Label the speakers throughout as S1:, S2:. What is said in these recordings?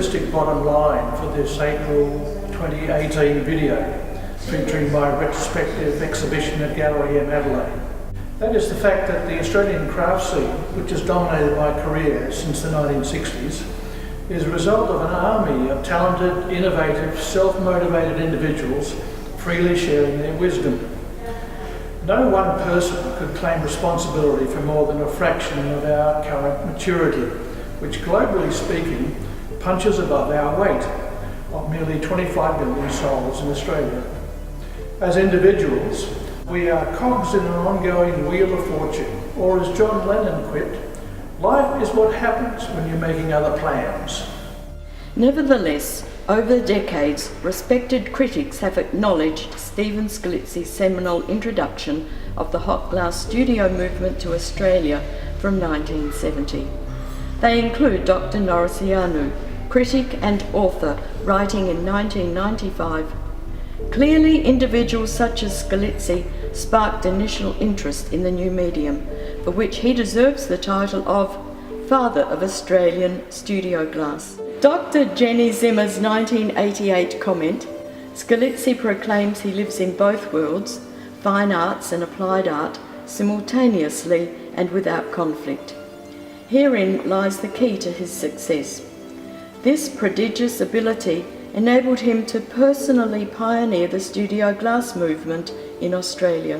S1: realistic bottom line for this April 2018 video featuring my retrospective exhibition at Gallery M Adelaide. That is the fact that the Australian craft scene, which has dominated my career since the 1960s, is a result of an army of talented, innovative, self-motivated individuals freely sharing their wisdom. No one person could claim responsibility for more than a fraction of our current maturity, which, globally speaking, punches above our weight of merely 25 million souls in Australia. As individuals, we are cogs in an ongoing wheel of fortune, or as John Lennon quipped, life is what happens when you're making other plans.
S2: Nevertheless, over the decades, respected critics have acknowledged Stephen Skillitzi's seminal introduction of the hot glass studio movement to Australia from 1970. They include Dr. Norris Ianu, critic and author, writing in 1995, "Clearly, individuals such as Skillitzi sparked initial interest in the new medium, for which he deserves the title of Father of Australian Studio Glass." Dr. Jenny Zimmer's 1988 comment, "Skillitzi proclaims he lives in both worlds, fine arts and applied art, simultaneously and without conflict. Herein lies the key to his success. This prodigious ability enabled him to personally pioneer the studio glass movement in Australia.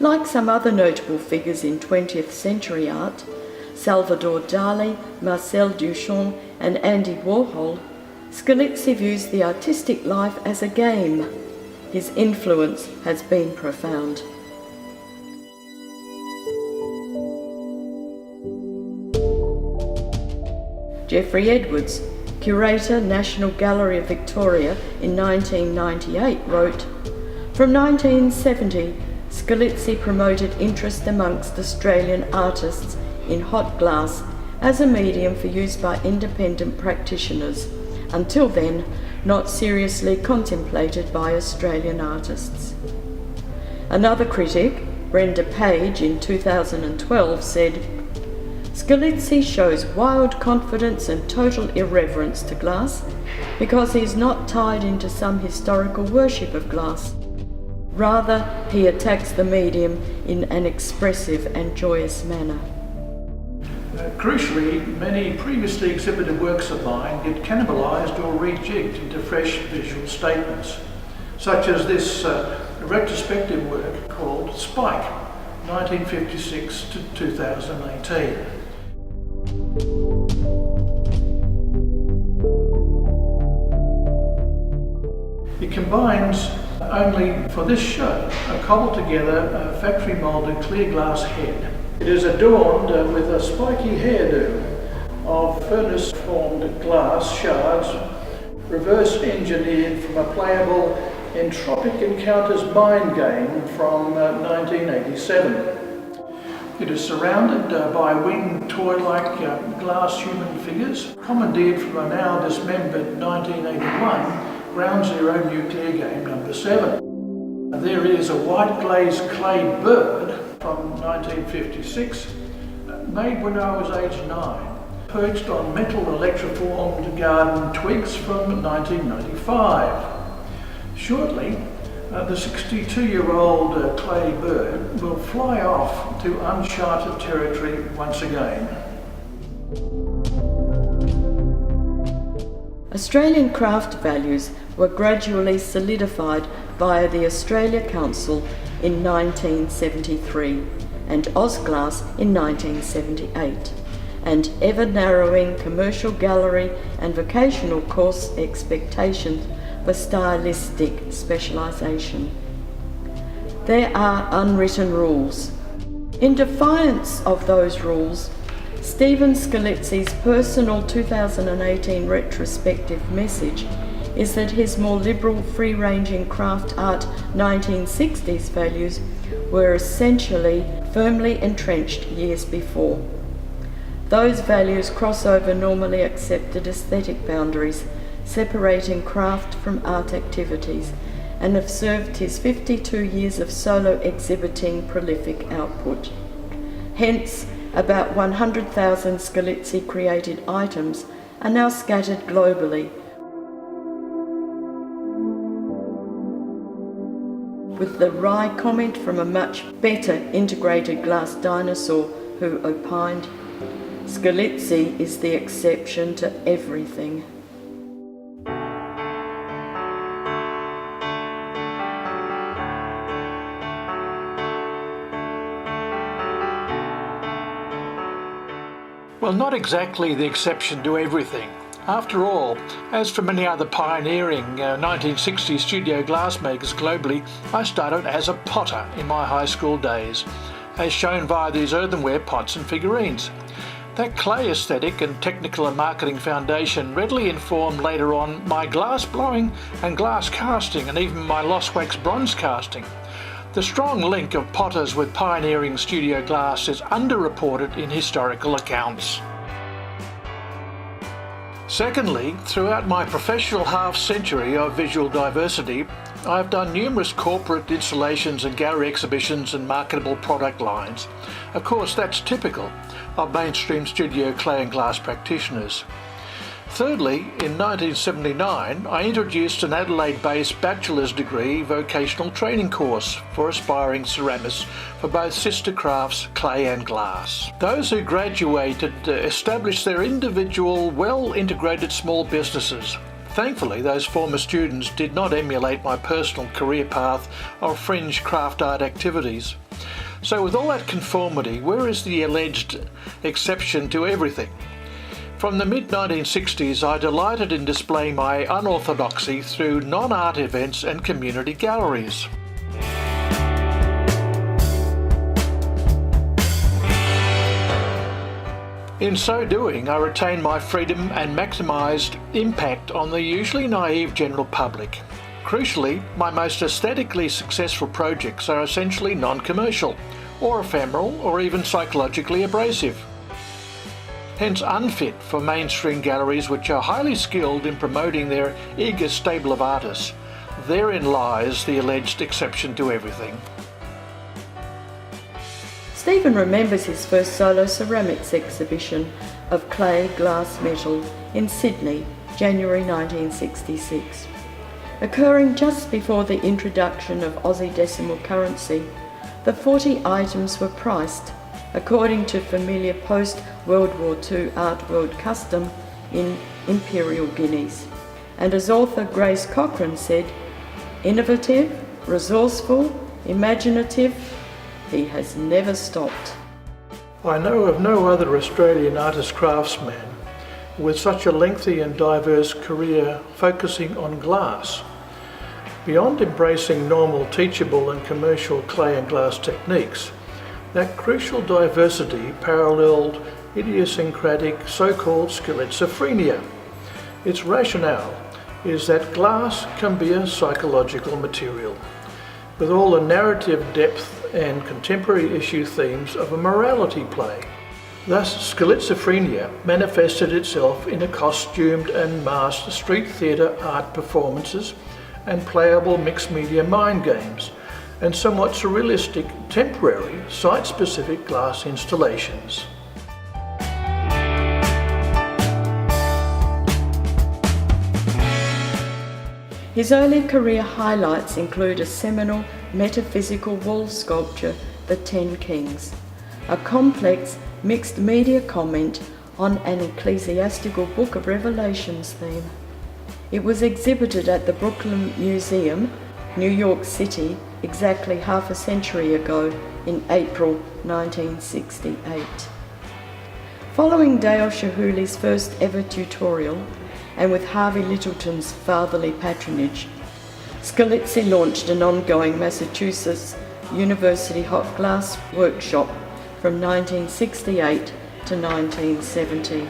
S2: Like some other notable figures in 20th century art, Salvador Dali, Marcel Duchamp and Andy Warhol, Skillitzi views the artistic life as a game. His influence has been profound." Geoffrey Edwards, curator, National Gallery of Victoria in 1998, wrote, "From 1970, Skillitzi promoted interest amongst Australian artists in hot glass as a medium for use by independent practitioners, until then not seriously contemplated by Australian artists." Another critic, Brenda Page, in 2012 said, "Skillitzi shows wild confidence and total irreverence to glass because he is not tied into some historical worship of glass. Rather, he attacks the medium in an expressive and joyous manner."
S1: Crucially, many previously exhibited works of mine get cannibalised or rejigged into fresh visual statements, such as this retrospective work called Spike, 1956 to 2018. It combines, only for this show, a cobbled together factory moulded clear glass head. It is adorned with a spiky hairdo of furnace formed glass shards reverse engineered from a playable Entropic Encounters mind game from 1987. It is surrounded by winged toy-like glass human figures, commandeered from a now dismembered 1981 Ground Zero nuclear game number 7. There is a white glazed clay bird from 1956, made when I was aged 9, perched on metal electroformed garden twigs from 1995. Shortly, the 62-year-old clay bird will fly off to uncharted territory once again.
S2: Australian craft values were gradually solidified via the Australia Council in 1973 and Ausglass in 1978, and ever-narrowing commercial gallery and vocational course expectations for stylistic specialisation. There are unwritten rules. In defiance of those rules, Stephen Skillitzi's personal 2018 retrospective message is that his more liberal, free-ranging craft art 1960s values were essentially firmly entrenched years before. Those values cross over normally accepted aesthetic boundaries, separating craft from art activities, and have served his 52 years of solo exhibiting prolific output. Hence, about 100,000 Skillitzi created items are now scattered globally, with the wry comment from a much better integrated glass dinosaur who opined, "Skillitzi is the exception to everything."
S1: Well, not exactly the exception to everything. After all, as for many other pioneering 1960s studio glassmakers globally, I started as a potter in my high school days, as shown via these earthenware pots and figurines. That clay aesthetic and technical and marketing foundation readily informed later on my glass blowing and glass casting, and even my lost wax bronze casting. The strong link of potters with pioneering studio glass is underreported in historical accounts. Secondly, throughout my professional half-century of visual diversity, I have done numerous corporate installations and gallery exhibitions and marketable product lines. Of course, that's typical of mainstream studio clay and glass practitioners. Thirdly, in 1979, I introduced an Adelaide-based bachelor's degree vocational training course for aspiring ceramists for both sister crafts, clay and glass. Those who graduated established their individual, well-integrated small businesses. Thankfully, those former students did not emulate my personal career path of fringe craft art activities. So with all that conformity, where is the alleged exception to everything? From the mid-1960s, I delighted in displaying my unorthodoxy through non-art events and community galleries. In so doing, I retained my freedom and maximised impact on the usually naive general public. Crucially, my most aesthetically successful projects are essentially non-commercial, or ephemeral, or even psychologically abrasive. Hence unfit for mainstream galleries which are highly skilled in promoting their eager stable of artists. Therein lies the alleged exception to everything.
S2: Stephen remembers his first solo ceramics exhibition of clay, glass, metal in Sydney, January 1966. Occurring just before the introduction of Aussie decimal currency, the 40 items were priced according to familiar post-World War II art world custom in imperial guineas. And as author Grace Cochrane said, innovative, resourceful, imaginative, he has never stopped.
S1: I know of no other Australian artist craftsman with such a lengthy and diverse career focusing on glass. Beyond embracing normal teachable and commercial clay and glass techniques, that crucial diversity paralleled idiosyncratic so-called schizophrenia. Its rationale is that glass can be a psychological material, with all the narrative depth and contemporary issue themes of a morality play. Thus, schizophrenia manifested itself in a costumed and masked street theatre art performances and playable mixed media mind games, and somewhat surrealistic, temporary, site-specific glass installations.
S2: His early career highlights include a seminal metaphysical wall sculpture, The 10 Kings, a complex mixed media comment on an ecclesiastical Book of Revelations theme. It was exhibited at the Brooklyn Museum, New York City, exactly half a century ago in April 1968. Following Dale Chihuly's first ever tutorial, and with Harvey Littleton's fatherly patronage, Skillitzi launched an ongoing Massachusetts University hot glass workshop from 1968 to 1970.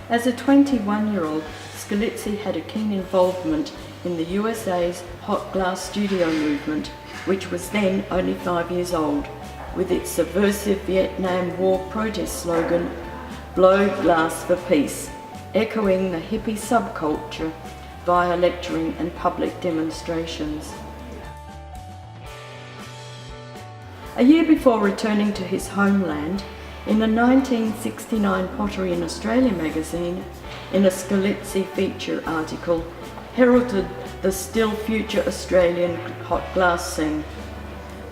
S2: As a 21-year-old, Skillitzi had a keen involvement in the USA's hot glass studio movement, which was then only 5 years old, with its subversive Vietnam War protest slogan, "Blow glass for peace," echoing the hippie subculture via lecturing and public demonstrations. A year before returning to his homeland, In a 1969 Pottery in Australia magazine, in a Skillitzi feature article, heralded the still future Australian hot glass scene.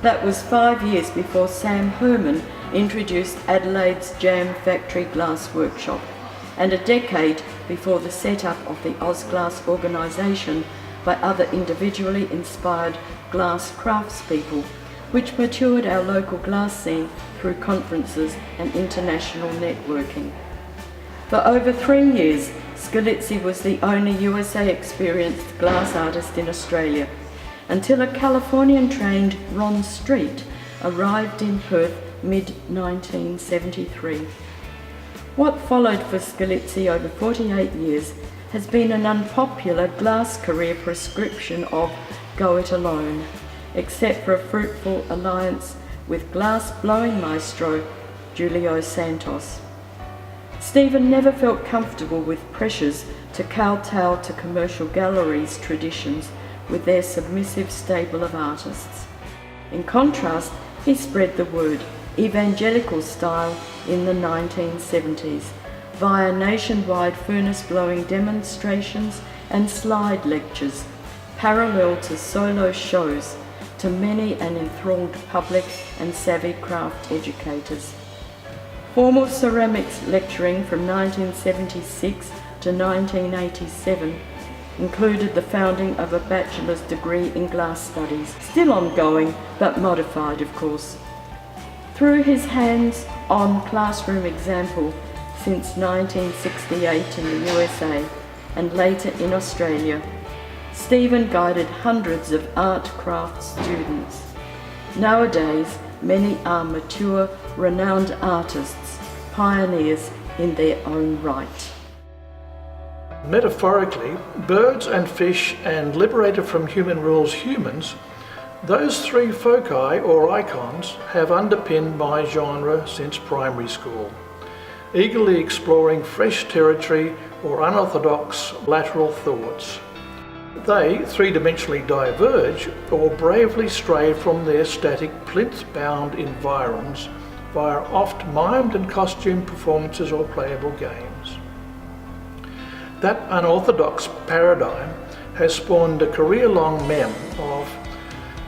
S2: That was 5 years before Sam Herman introduced Adelaide's Jam Factory Glass Workshop, and a decade before the setup of the Ausglass organisation by other individually inspired glass craftspeople, which matured our local glass scene through conferences and international networking. For over 3 years, Skillitzi was the only USA experienced glass artist in Australia, until a Californian-trained Ron Street arrived in Perth mid-1973. What followed for Skillitzi over 48 years has been an unpopular glass career prescription of go it alone, except for a fruitful alliance with glass-blowing maestro Julio Santos. Stephen never felt comfortable with pressures to kowtow to commercial galleries' traditions with their submissive stable of artists. In contrast, he spread the word, evangelical style, in the 1970s, via nationwide furnace-blowing demonstrations and slide lectures, parallel to solo shows, to many an enthralled public and savvy craft educators. Formal ceramics lecturing from 1976 to 1987 included the founding of a bachelor's degree in glass studies, still ongoing but modified of course. Through his hands-on classroom example since 1968 in the USA and later in Australia, Stephen guided hundreds of art craft students. Nowadays, many are mature, renowned artists, pioneers in their own right.
S1: Metaphorically, birds and fish and liberated from human rules humans, those three foci or icons have underpinned my genre since primary school, eagerly exploring fresh territory or unorthodox lateral thoughts. They three-dimensionally diverge or bravely stray from their static plinth-bound environs via oft mimed and costumed performances or playable games. That unorthodox paradigm has spawned a career-long mem of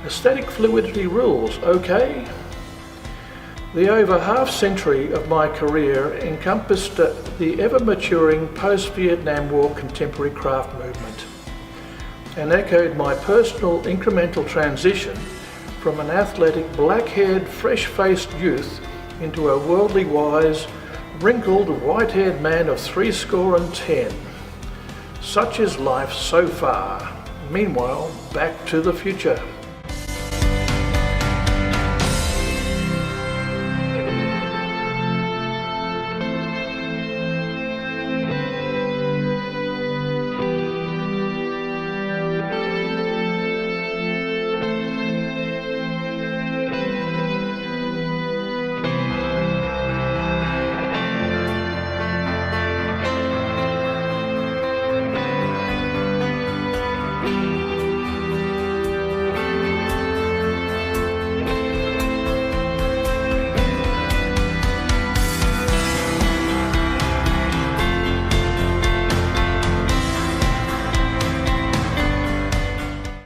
S1: aesthetic fluidity rules, okay? The over half-century of my career encompassed the ever-maturing post-Vietnam War contemporary craft movement and echoed my personal incremental transition from an athletic, black-haired, fresh-faced youth into a worldly wise, wrinkled, white-haired man of 70. Such is life so far. Meanwhile, back to the future.